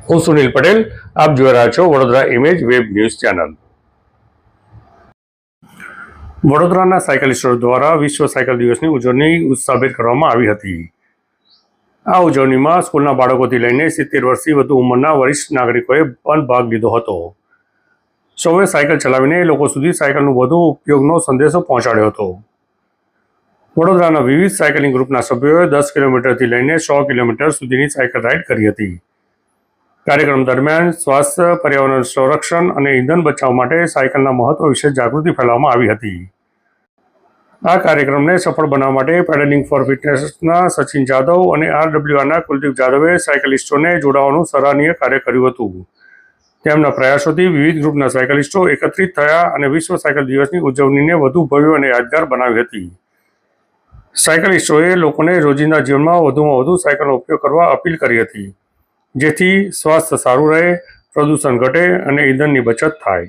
હું સુનિલ પટેલ, આપ જોઈ રહ્યા છો Vadodara image web news channel. વડોદરાના સાયકલિસ્ટો દ્વારા વિશ્વ સાયકલ દિવસની ઉજવણી ઉત્સાહભેર કરવામાં આવી હતી। આ ઉજવણીમાં સ્કૂલના બાળકોથી લઈને 70 વર્ષથી વધુ ઉંમરના વરિષ્ઠ નાગરિકોએ પણ ભાગ લીધો હતો। સૌએ સાયકલ ચલાવીને લોકો સુધી સાયકલનો વધુ ઉપયોગનો સંદેશો પહોંચાડ્યો હતો। વડોદરાના વિવિધ સાયકલિંગ ગ્રુપના સભ્યોએ 10 કિલોમીટરથી લઈને 100 કિલોમીટર સુધીની સાયકલ રાઇડ કરી હતી। કાર્યક્રમ દરમિયાન સ્વાસ્થ્ય, પર્યાવરણ સંરક્ષણ અને ઇંધણ બચાવ માટે સાયકલના મહત્વ વિશે જાગૃતિ ફેલાવવામાં આવી હતી। આ કાર્યક્રમને સફળ બનાવવા માટે પેડલિંગ ફોર ફિટનેસના સચિન જાદવ અને RWRના કુલદીપ જાદવે સાયકલિસ્ટોને જોડાવાનું સરાહનીય કાર્ય કર્યું હતું। તેમના પ્રયાસોથી વિવિધ ગ્રુપના સાયકલિસ્ટો એકત્રિત થયા અને વિશ્વ સાયકલ દિવસની ઉજવણીને વધુ ભવ્ય અને યાદગાર બનાવી હતી। સાયકલિસ્ટોએ લોકોને રોજિંદા જીવનમાં વધુમાં વધુ સાયકલનો ઉપયોગ કરવા અપીલ કરી હતી, જેથી સ્વાસ્થ્ય સારું રહે, પ્રદૂષણ ઘટે અને ઇંધણની બચત થાય।